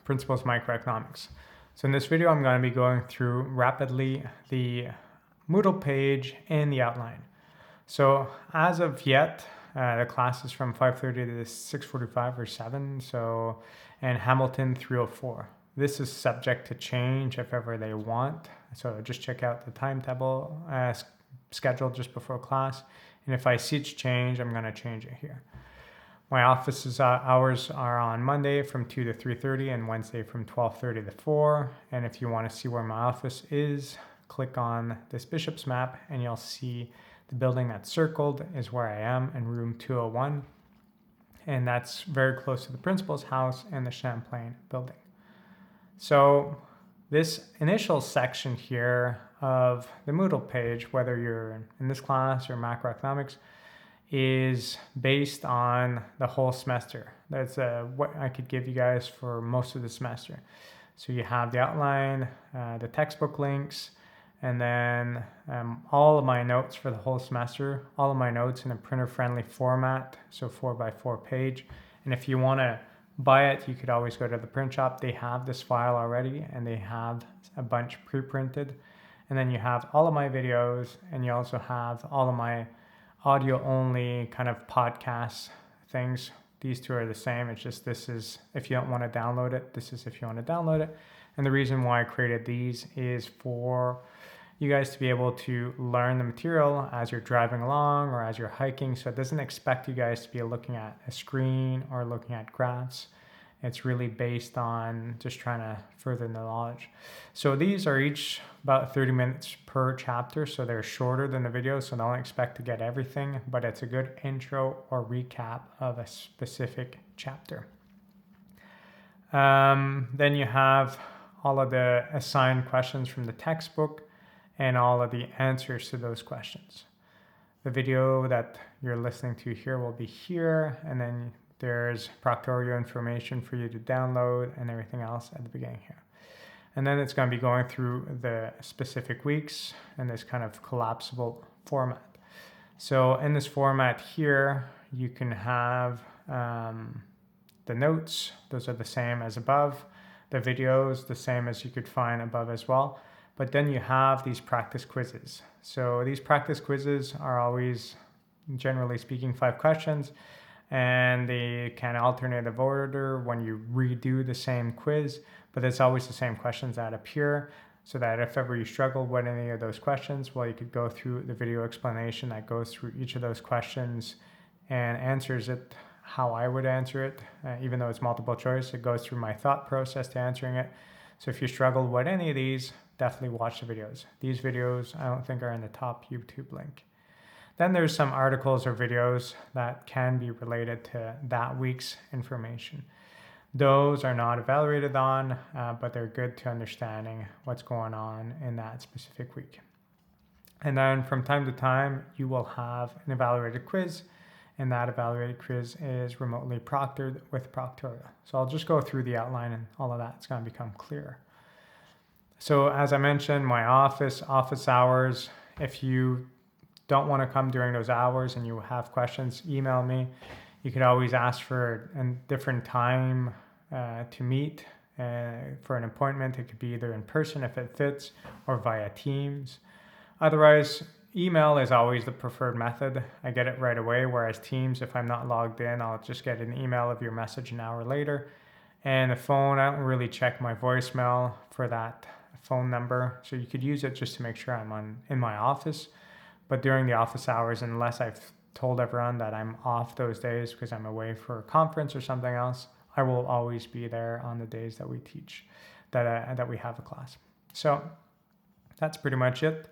Principles of Microeconomics. So in this video, I'm going to be going through rapidly the Moodle page and the outline. So as of yet, the class is from 5:30 to 6:45 or 7, and Hamilton 304. This is subject to change if ever they want. So just check out the timetable scheduled just before class. And if I see it's change, I'm going to change it here. My office's hours are on Monday from 2 to 3:30 and Wednesday from 12:30 to 4. And if you want to see where my office is, click on this Bishop's map and you'll see the building that's circled is where I am in room 201. And that's very close to the principal's house and the Champlain building. So this initial section here of the Moodle page, whether you're in this class or macroeconomics, is based on the whole semester. That's what I could give you guys for most of the semester. So you have the outline, the textbook links, and then all of my notes for the whole semester, all of my notes in a printer-friendly format, so 4x4 page. And if you want to buy it, you could always go to the print shop. They have this file already, and they have a bunch pre-printed. And then you have all of my videos, and you also have all of my audio only kind of podcast things. These two are the same. It's just this is if you don't want to download it, this is if you want to download it. And the reason why I created these is for you guys to be able to learn the material as you're driving along or as you're hiking. So it doesn't expect you guys to be looking at a screen or looking at graphs. It's really based on just trying to further the knowledge. So these are each about 30 minutes per chapter. So they're shorter than the video. So don't expect to get everything, but it's a good intro or recap of a specific chapter. Then you have all of the assigned questions from the textbook and all of the answers to those questions. The video that you're listening to here will be here, and then there's proctorio information for you to download and everything else at the beginning here. And then it's going to be going through the specific weeks in this kind of collapsible format. So in this format here, you can have the notes. Those are the same as above. The videos, the same as you could find above as well. But then you have these practice quizzes. So these practice quizzes are always, generally speaking, 5 questions. And they can alternative order when you redo the same quiz, but it's always the same questions that appear, so that if ever you struggle with any of those questions, well, you could go through the video explanation that goes through each of those questions and answers it how I would answer it. Even though it's multiple choice, it goes through my thought process to answering it. So if you struggle with any of these, definitely watch the videos. These videos I don't think are in the top YouTube link. Then there's some articles or videos that can be related to that week's information. Those are not evaluated on, but they're good to understanding what's going on in that specific week. And then from time to time, you will have an evaluated quiz, and that evaluated quiz is remotely proctored with Proctorio. So I'll just go through the outline and all of that's going to become clear. So as I mentioned, my office hours, if you don't want to come during those hours and you have questions, email me. You could always ask for a different time to meet for an appointment. It could be either in person if it fits or via Teams. Otherwise, email is always the preferred method. I get it right away, whereas Teams, if I'm not logged in, I'll just get an email of your message an hour later. And the phone, I don't really check my voicemail for that phone number. So you could use it just to make sure I'm in my office. But during the office hours, unless I've told everyone that I'm off those days because I'm away for a conference or something else, I will always be there on the days that we teach, that we have a class. So that's pretty much it.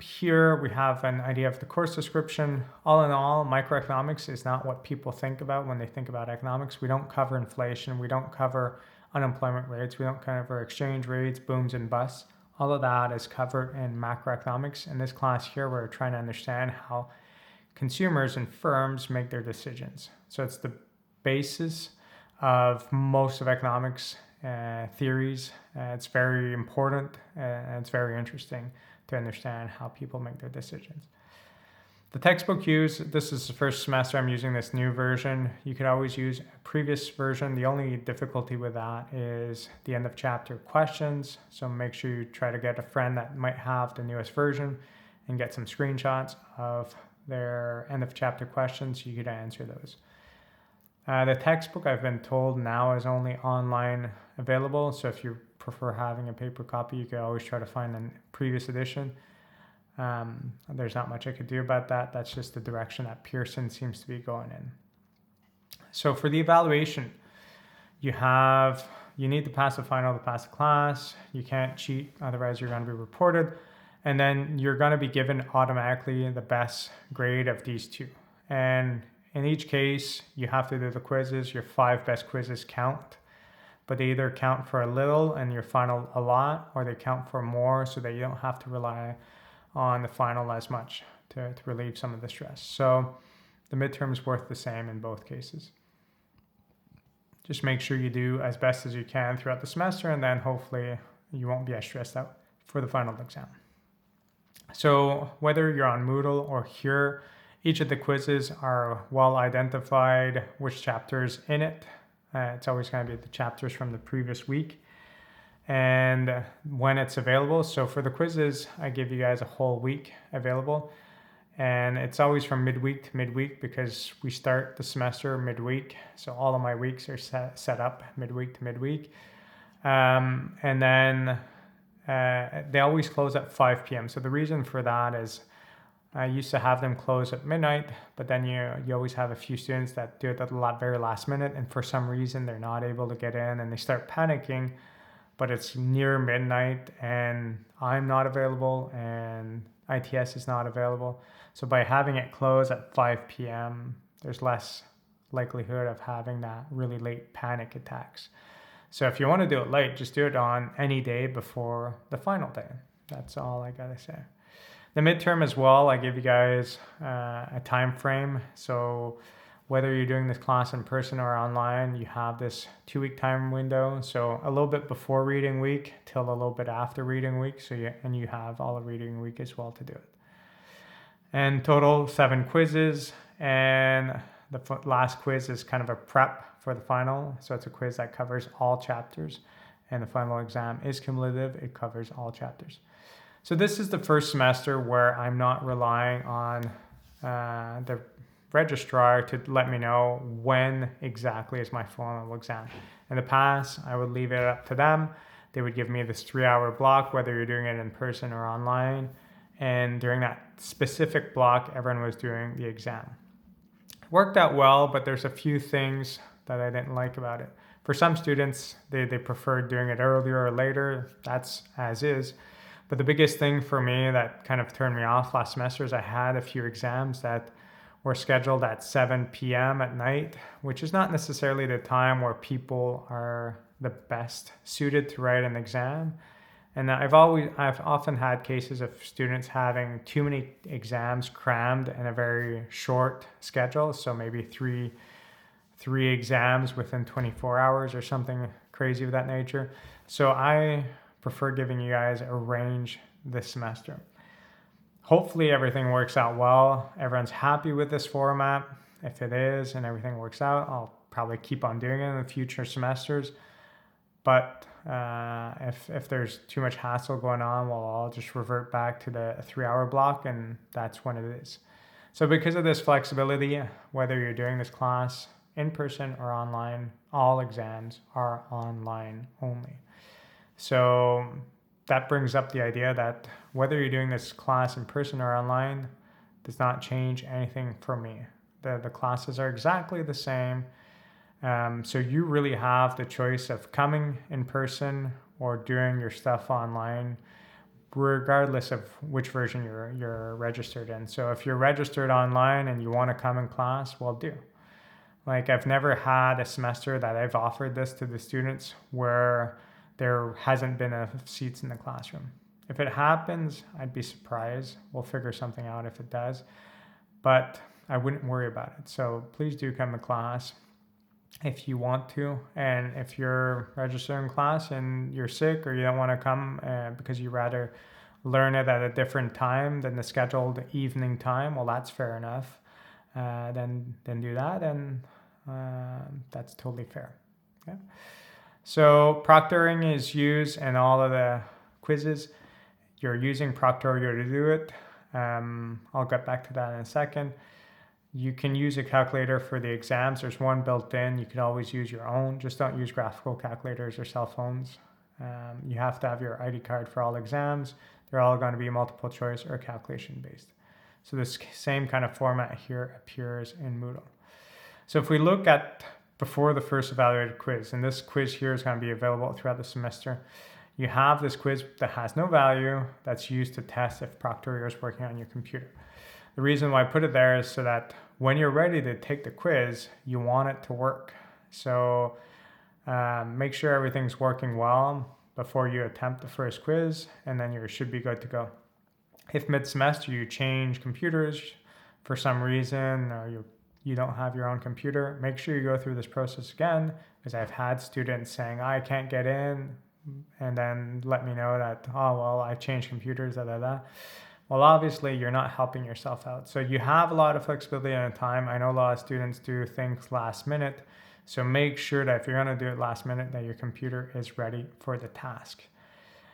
Here we have an idea of the course description. All in all, microeconomics is not what people think about when they think about economics. We don't cover inflation. We don't cover unemployment rates. We don't cover exchange rates, booms and busts. All of that is covered in macroeconomics. In this class here, we're trying to understand how consumers and firms make their decisions. So it's the basis of most of economics theories. It's very important and it's very interesting to understand how people make their decisions. The textbook used, this is the first semester I'm using this new version. You could always use a previous version. The only difficulty with that is the end of chapter questions. So make sure you try to get a friend that might have the newest version and get some screenshots of their end of chapter questions so you could answer those. The textbook, I've been told now, is only online available. So if you prefer having a paper copy, you can always try to find a previous edition. There's not much I could do about that. That's just the direction that Pearson seems to be going in. So for the evaluation, you need to pass the final to pass the class. You can't cheat, otherwise you're going to be reported. And then you're going to be given automatically the best grade of these two. And in each case, you have to do the quizzes. Your 5 best quizzes count, but they either count for a little and your final a lot, or they count for more so that you don't have to rely on the final as much to relieve some of the stress. So the midterm is worth the same in both cases. Just make sure you do as best as you can throughout the semester, and then hopefully you won't be as stressed out for the final exam. So whether you're on Moodle or here, each of the quizzes are well identified, which chapters in it. It's always going to be the chapters from the previous week and when it's available. So for the quizzes, I give you guys a whole week available, and it's always from midweek to midweek because we start the semester midweek. So all of my weeks are set up midweek to midweek. And then they always close at 5 p.m. So the reason for that is I used to have them close at midnight, but then you always have a few students that do it at the very last minute, and for some reason they're not able to get in and they start panicking, but it's near midnight and I'm not available and ITS is not available. So by having it close at 5 p.m., there's less likelihood of having that really late panic attacks. So if you want to do it late, just do it on any day before the final day. That's all I gotta say. The midterm as well, I give you guys a time frame. So whether you're doing this class in person or online, you have this 2-week time window. So a little bit before reading week till a little bit after reading week. So you have all of reading week as well to do it. And total 7 quizzes, and the last quiz is kind of a prep for the final. So it's a quiz that covers all chapters, and the final exam is cumulative. It covers all chapters. So this is the first semester where I'm not relying on the registrar to let me know when exactly is my final exam. In the past, I would leave it up to them. They would give me this 3-hour block, whether you're doing it in person or online. And during that specific block, everyone was doing the exam. It worked out well, but there's a few things that I didn't like about it. For some students, they preferred doing it earlier or later. That's as is. But the biggest thing for me that kind of turned me off last semester is I had a few exams that were scheduled at 7 p.m. at night, which is not necessarily the time where people are the best suited to write an exam. And I've often had cases of students having too many exams crammed in a very short schedule. So maybe three exams within 24 hours or something crazy of that nature. So I prefer giving you guys a range this semester. Hopefully everything works out well. Everyone's happy with this format. If it is and everything works out, I'll probably keep on doing it in the future semesters. But if there's too much hassle going on, well, I'll just revert back to the 3-hour block, and that's when it is. So because of this flexibility, whether you're doing this class in person or online, all exams are online only. So that brings up the idea that whether you're doing this class in person or online does not change anything for me. The classes are exactly the same. So you really have the choice of coming in person or doing your stuff online, regardless of which version you're registered in. So if you're registered online and you want to come in class, well, do. Like, I've never had a semester that I've offered this to the students where there hasn't been enough seats in the classroom. If it happens, I'd be surprised. We'll figure something out if it does, but I wouldn't worry about it. So please do come to class if you want to. And if you're registered in class and you're sick or you don't want to come because you rather learn it at a different time than the scheduled evening time, well, that's fair enough. Then do that, and that's totally fair. Okay? So proctoring is used in all of the quizzes. You're using Proctorio to do it. I'll get back to that in a second. You can use a calculator for the exams. There's one built in. You can always use your own. Just don't use graphical calculators or cell phones. You have to have your ID card for all exams. They're all going to be multiple choice or calculation based. So this same kind of format here appears in Moodle. So if we look at before the first evaluated quiz, and this quiz here is going to be available throughout the semester, you have this quiz that has no value that's used to test if Proctorio is working on your computer. The reason why I put it there is so that when you're ready to take the quiz, you want it to work. So make sure everything's working well before you attempt the first quiz, and then you should be good to go. If mid-semester you change computers for some reason, or you don't have your own computer, make sure you go through this process again, because I've had students saying, I can't get in, and then let me know that, oh, well, I changed computers, Well, obviously, you're not helping yourself out. So you have a lot of flexibility and time. I know a lot of students do things last minute. So make sure that if you're going to do it last minute, that your computer is ready for the task.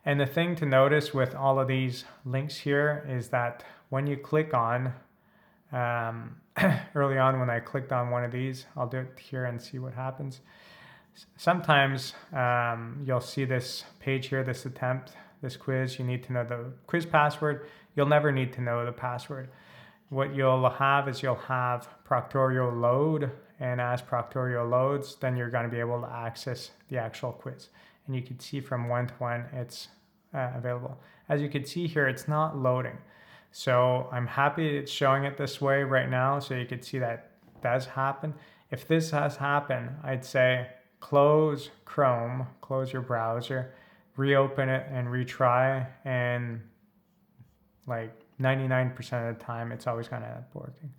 And the thing to notice with all of these links here is that when you click on, early on when I clicked on one of these, I'll do it here and see what happens. Sometimes you'll see this page here, this attempt, this quiz. You need to know the quiz password. You'll never need to know the password. What you'll have is you'll have Proctorio load, and as Proctorio loads, then you're going to be able to access the actual quiz. And you can see from when to when it's available. As you can see here, it's not loading. So I'm happy it's showing it this way right now, so you can see that does happen. If this has happened, I'd say close Chrome, close your browser, reopen it and retry, and like 99% of the time, it's always going to end up working.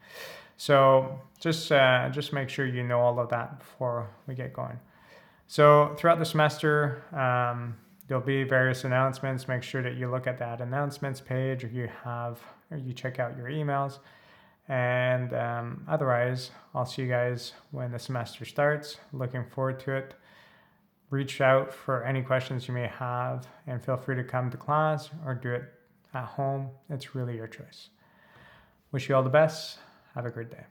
So just make sure you know all of that before we get going. So throughout the semester, there'll be various announcements. Make sure that you look at that announcements page, or you check out your emails. And otherwise, I'll see you guys when the semester starts. Looking forward to it. Reach out for any questions you may have, and feel free to come to class or do it at home. It's really your choice. Wish you all the best. Have a great day.